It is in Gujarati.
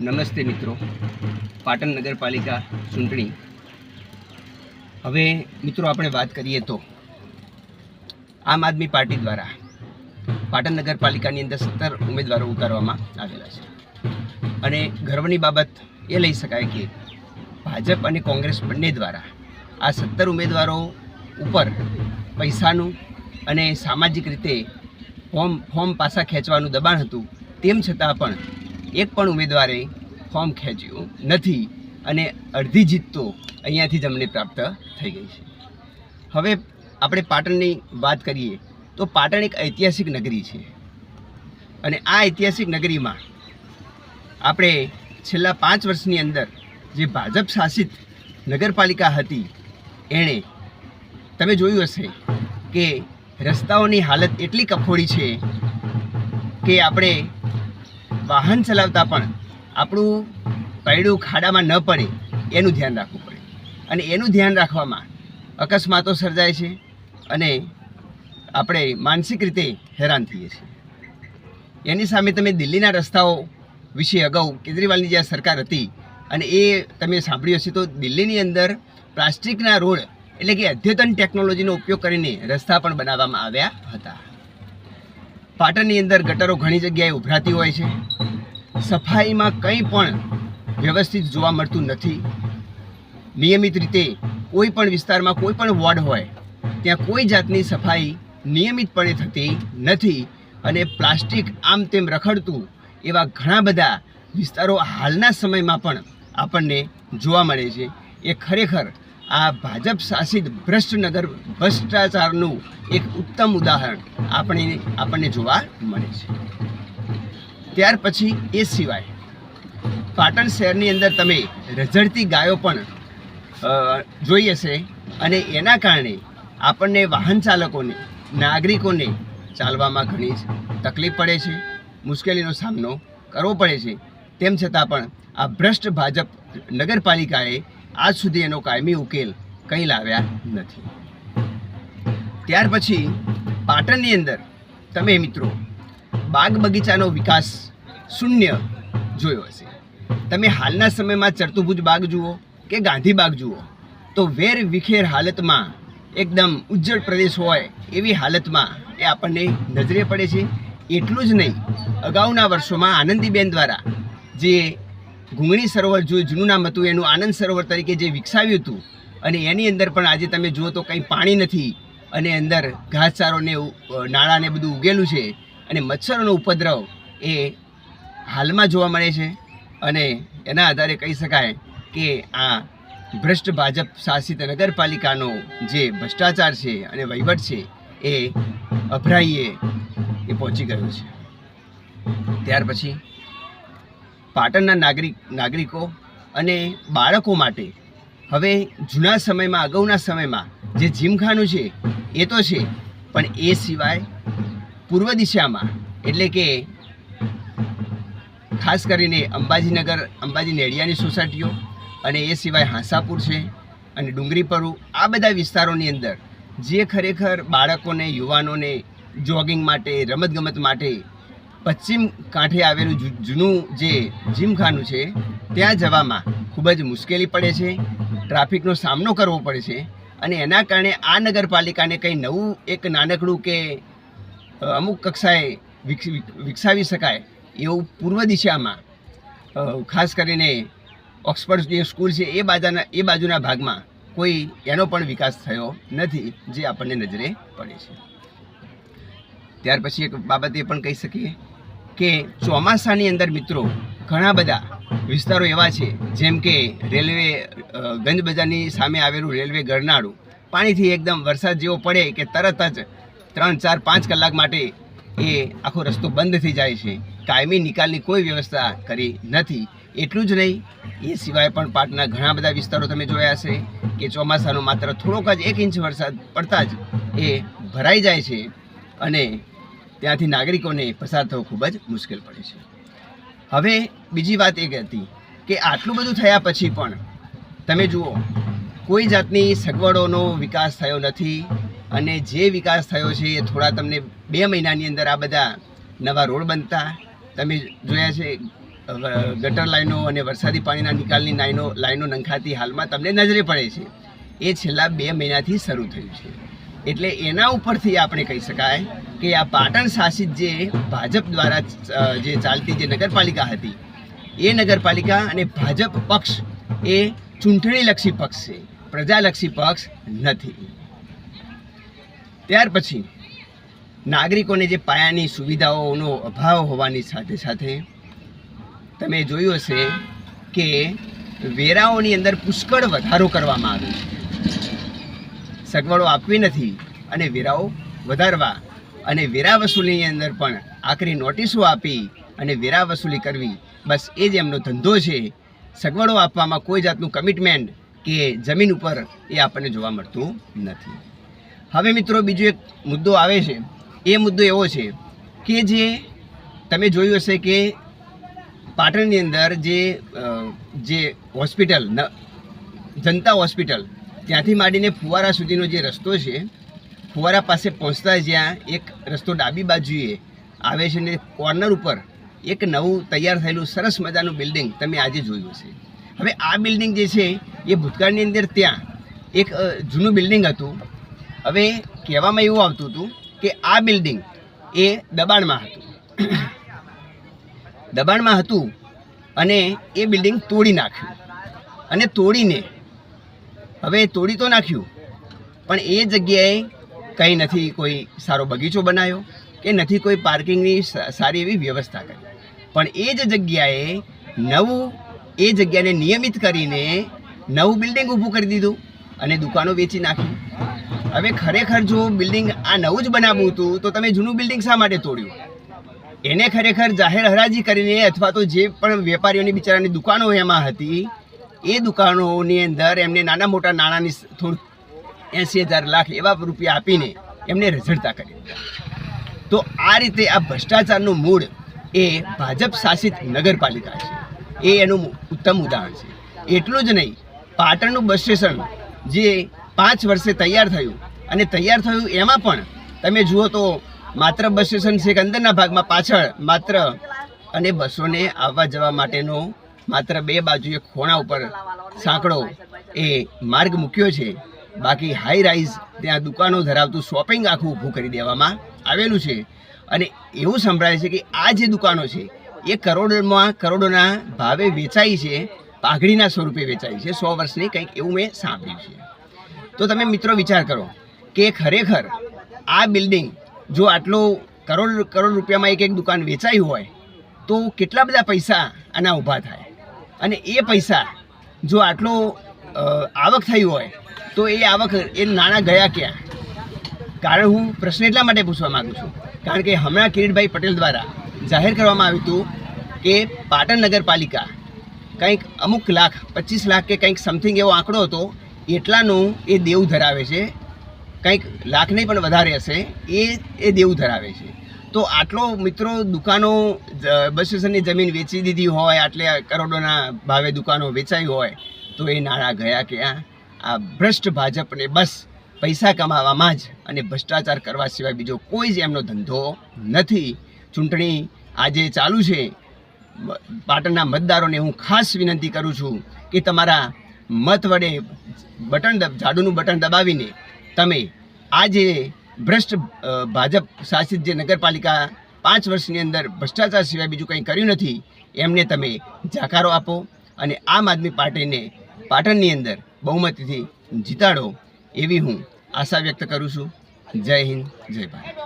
નમસ્તે મિત્રો, પાટણ નગરપાલિકા ચૂંટણી. હવે મિત્રો આપણે વાત કરીએ તો આમ આદમી પાર્ટી દ્વારા પાટણ નગરપાલિકાની અંદર 17 ઉમેદવારો ઉતારવામાં આવેલા છે અને ગર્વની બાબત એ લઈ શકાય કે ભાજપ અને કોંગ્રેસ બંને દ્વારા આ 17 ઉમેદવારો ઉપર પૈસાનું અને સામાજિક રીતે ફોર્મ પાછા ખેંચવાનું દબાણ હતું. તેમ છતાં પણ એક પણ ઉમેદવારે ફોર્મ ખેંચ્યું નથી અને અડધી જીત તો અહીંયાથી જ અમને પ્રાપ્ત થઈ ગઈ છે. હવે આપણે પાટણની વાત કરીએ તો પાટણ એક ઐતિહાસિક નગરી છે અને આ ઐતિહાસિક નગરીમાં આપણે છેલ્લા 5 વર્ષની અંદર જે ભાજપ શાસિત નગરપાલિકા હતી એણે તમે જોયું હશે કે રસ્તાઓની હાલત એટલી કફોડી છે કે આપણે વાહન ચલાવતા પણ આપણું પૈડું ખાડામાં ન પડે એનું ધ્યાન રાખવું પડે અને એનું ધ્યાન રાખવામાં અકસ્માતો સર્જાય છે અને આપણે માનસિક રીતે હેરાન થઈએ છીએ. એની સામે તમે દિલ્હીના રસ્તાઓ વિશે અગાઉ કેજરીવાલની જે સરકાર હતી અને એ તમે સાંભળ્યું હશે તો દિલ્હીની અંદર પ્લાસ્ટિકના રોડ એટલે કે અદ્યતન ટેકનોલોજીનો ઉપયોગ કરીને રસ્તા પણ બનાવવામાં આવ્યા હતા. પાટણની અંદર ગટરો ઘણી જગ્યાએ ઉભરાતી હોય છે. સફાઈમાં કંઈ પણ વ્યવસ્થિત જોવા મળતું નથી. નિયમિત રીતે કોઈ પણ વિસ્તારમાં કોઈ પણ વોર્ડ હોય ત્યાં કોઈ જાતની સફાઈ નિયમિતપણે થતી નથી અને પ્લાસ્ટિક આમ તેમ રખડતું એવા ઘણા બધા વિસ્તારો હાલના સમયમાં પણ આપણને જોવા મળે છે. એ ખરેખર આ ભાજપ શાસિત ભ્રષ્ટાચારનું એક ઉત્તમ ઉદાહરણ આપણને જોવા મળે છે. ત્યાર પછી એ સિવાય પાટણ શહેરની અંદર તમે રઝળતી ગાયો પણ જોઈ હશે અને એના કારણે આપણને વાહન ચાલકોને નાગરિકોને ચાલવામાં ઘણી તકલીફ પડે છે, મુશ્કેલીનો સામનો કરવો પડે છે. તેમ છતાં પણ આ ભ્રષ્ટ ભાજપ નગરપાલિકાએ આજ સુધી એનો કાયમી ઉકેલ કંઈ લાવ્યા નથી. ત્યાર પછી પાટણની અંદર તમે મિત્રો બાગ બગીચાનો વિકાસ શૂન્ય જોયો હશે. તમે હાલના સમયમાં ચરતુભુજ બાગ જુઓ કે ગાંધી બાગ જુઓ તો વેર વિખેર હાલતમાં એકદમ ઉજ્જળ પ્રદેશ હોય એવી હાલતમાં એ આપણને નજરે પડે છે. એટલું જ નહીં, અગાઉના વર્ષોમાં આનંદીબેન દ્વારા જે ઘૂંગણી સરોવર જો જૂનું નામ હતું એનું આનંદ સરોવર તરીકે જે વિકસાવ્યું હતું અને એની અંદર પણ આજે તમે જુઓ તો કંઈ પાણી નથી અને અંદર ઘાસચારોને નાળાને બધું ઉગેલું છે અને મચ્છરોનો ઉપદ્રવ એ હાલમાં જોવા મળે છે અને એના આધારે કહી શકાય કે આ ભ્રષ્ટ ભાજપ શાસિત નગરપાલિકાનો જે ભ્રષ્ટાચાર છે અને વહીવટ છે એ અભરાઈએ એ પહોંચી ગયો છે. ત્યાર પછી પાટણના નાગરિકો અને બાળકો માટે હવે જૂના સમયમાં અગાઉના સમયમાં જે જીમખાનું છે એ તો છે પણ એ સિવાય પૂર્વ દિશામાં એટલે કે ખાસ કરીને અંબાજી નેડિયાની સોસાયટીઓ અને એ સિવાય હાંસાપુર છે અને ડુંગરીપરું આ બધા વિસ્તારોની અંદર જે ખરેખર બાળકોને યુવાનોને જોગિંગ માટે રમતગમત માટે પશ્ચિમ કાંઠે આવેલું જૂનું જે જીમખાનું છે ત્યાં જવામાં ખૂબ જ મુશ્કેલી પડે છે, ટ્રાફિકનો સામનો કરવો પડે છે અને એના કારણે આ નગરપાલિકાને કંઈ નવું એક નાનકડું કે અમુક કક્ષાએ વિકસાવી શકાય એવું પૂર્વ દિશામાં ખાસ કરીને ઓક્સફર્ડ જે સ્કૂલ છે એ બાજુના ભાગમાં કોઈ એનો પણ વિકાસ થયો નથી જે આપણને નજરે પડે છે. ત્યાર પછી એક બાબત એ પણ કહી શકીએ કે ચોમાસાની અંદર મિત્રો ઘણા બધા વિસ્તારો એવા છે જેમ કે રેલવે ગંજ બજારની સામે આવેલું રેલવે ગરનાળું પાણીથી એકદમ વરસાદ જેવો પડે કે તરત જ 3, 4, 5 કલાક માટે એ આખો રસ્તો બંધ થઈ જાય છે. કાયમી નિકાલની કોઈ વ્યવસ્થા કરી નથી. એટલું જ નહીં, એ સિવાય પણ પાટણના ઘણા બધા વિસ્તારો તમે જોયા હશે કે ચોમાસાનો માત્ર થોડોક જ 1 ઇંચ વરસાદ પડતા જ એ ભરાઈ જાય છે અને ત્યાંથી નાગરિકોને પસાર થવું ખૂબ જ મુશ્કેલ પડે છે. હવે બીજી વાત એ હતી કે આટલું બધું થયા પછી પણ તમે જુઓ કોઈ જાતની સગવડોનો વિકાસ થયો નથી અને જે વિકાસ થયો છે એ થોડા તમને 2 મહિનાની અંદર આ બધા નવા રોડ બનતા તમે જોયા છે ગટર લાઈનો અને વરસાદી પાણીના નિકાલની લાઈનો નંખાતી હાલમાં તમને નજરે પડે છે, એ છેલ્લા 2 મહિનાથી શરૂ થયું છે. એટલે એના ઉપરથી આપણે કહી શકાય કે આ પાટણ શાસિત જે ભાજપ દ્વારા જે ચાલતી જે નગરપાલિકા હતી, એ નગરપાલિકા અને ભાજપ પક્ષ એ ચૂંટણીલક્ષી પક્ષ છે, પ્રજાલક્ષી પક્ષ નથી. ત્યાર પછી નાગરિકોને જે પાયાની સુવિધાઓનો અભાવ હોવાની સાથે સાથે તમે જોયું હશે કે વેરાઓની અંદર પુષ્કળ વધારો કરવામાં આવ્યો છે. સગવડો આપવી નથી અને વેરાઓ વધારવા અને વેરા વસૂલીની અંદર પણ આખરી નોટિસો આપી અને વેરા વસૂલી કરવી, બસ એ જ એમનો ધંધો છે. સગવડો આપવામાં કોઈ જાતનું કમિટમેન્ટ કે જમીન ઉપર એ આપણને જોવા મળતું નથી. હવે મિત્રો બીજો એક મુદ્દો આવે છે. એ મુદ્દો એવો છે કે જે તમે જોયું હશે કે પાટણની અંદર જે હોસ્પિટલ જનતા હોસ્પિટલ ત્યાંથી માંડીને ફુવારા સુધીનો જે રસ્તો છે, ફુવારા પાસે પહોંચતા જ્યાં એક રસ્તો ડાબી બાજુએ આવે છે ને કોર્નર ઉપર એક નવું તૈયાર થયેલું સરસ મજાનું બિલ્ડિંગ તમે આજે જોયું હશે. હવે આ બિલ્ડિંગ જે છે એ ભૂતકાળની અંદર ત્યાં એક જૂનું બિલ્ડિંગ હતું. હવે કહેવામાં એવું આવતું હતું કે આ બિલ્ડિંગ એ દબાણમાં હતું અને એ બિલ્ડિંગ તોડી નાખ્યું અને હવે તોડી તો નાખ્યું પણ એ જગ્યાએ કંઈ નથી કોઈ સારો બગીચો બનાવ્યો કે નથી કોઈ પાર્કિંગની સારી એવી વ્યવસ્થા કરી, પણ એ જ જગ્યાએ એ જગ્યાને નિયમિત કરીને નવું બિલ્ડિંગ ઊભું કરી દીધું અને દુકાનો વેચી નાખી. હવે ખરેખર જો બિલ્ડિંગ આ નવું જ બનાવવું હતું તો તમે જૂનું બિલ્ડિંગ શા માટે તોડ્યું? એને ખરેખર જાહેર હરાજી કરીને અથવા તો જે પણ વેપારીઓની બિચારાની દુકાનો એમાં હતી એ દુકાનોની અંદર એમને નાના મોટા નાણાંની થોડું 80,000 લાખ એવા રૂપિયા આપીને એમને રઝળતા કરી દીધા. તો આ રીતે આ ભ્રષ્ટાચારનું મૂળ એ ભાજપ શાસિત નગરપાલિકા છે, એ એનું ઉત્તમ ઉદાહરણ છે. એટલું જ નહીં, પાટણનું બસ સ્ટેશન જે 5 વર્ષે તૈયાર થયું અને તૈયાર થયું એમાં પણ તમે જુઓ તો માત્ર બસ સ્ટેશન છે કે અંદરના ભાગમાં પાછળ માત્ર અને બસોને આવવા જવા માટેનો માત્ર 2 બાજુએ ખોણા ઉપર સાંકડો એ માર્ગ મૂક્યો છે. બાકી હાઈ રાઇઝ ત્યાં દુકાનો ધરાવતું શોપિંગ આખું ઊભું કરી દેવામાં આવેલું છે. અને એવું સંભળાય છે કે આ જે દુકાનો છે એ કરોડોના ભાવે વેચાઈ છે, પાઘડીના સ્વરૂપે વેચાઈ છે, 100 વર્ષની કંઈક એવું મેં સાંભળ્યું છે. તો તમે મિત્રો વિચાર કરો કે ખરેખર આ બિલ્ડિંગ જો આટલો કરોડ રૂપિયામાં એક દુકાન વેચાઈ હોય તો કેટલા બધા પૈસા આના ઊભા થાય, અને એ પૈસા જો આટલો આવક થઈ હોય તો એ નાણાં ગયા ક્યાં? કારણ હું પ્રશ્ન એટલા માટે પૂછવા માગું છું કારણ કે હમણાં કિરીટભાઈ પટેલ દ્વારા જાહેર કરવામાં આવ્યું હતું કે પાટણ નગરપાલિકા કંઈક અમુક લાખ 25 લાખ કે કંઈક સમથિંગ એવો આંકડો હતો એટલાનું એ દેવું ધરાવે છે, કંઈક લાખ નહીં પણ વધારે હશે એ દેવું ધરાવે છે. તો આટલો મિત્રો દુકાનો બસ સ્ટેશનની જમીન વેચી દીધી હોય, આટલે કરોડોના ભાવે દુકાનો વેચાઈ હોય તો એ નાણાં ગયા ક્યાં? આ ભ્રષ્ટ ભાજપને બસ પૈસા કમાવામાં જ અને ભ્રષ્ટાચાર કરવા સિવાય બીજો કોઈ જ એમનો ધંધો નથી. ચૂંટણી આજે ચાલુ છે, પાટણના મતદારોને હું ખાસ વિનંતી કરું છું કે તમારા મત વડે ઝાડુનું બટન દબાવીને તમે આ જે ભ્રષ્ટ ભાજપ શાસિત જે નગરપાલિકા 5 વર્ષની અંદર ભ્રષ્ટાચાર સિવાય બીજું કંઈ કર્યું નથી એમને તમે જાકારો આપો અને આમ આદમી પાર્ટીને પાટણની અંદર બહુમતીથી જીતાડો એવી હું આશા વ્યક્ત કરું છું. જય હિન્દ, જય ભારત.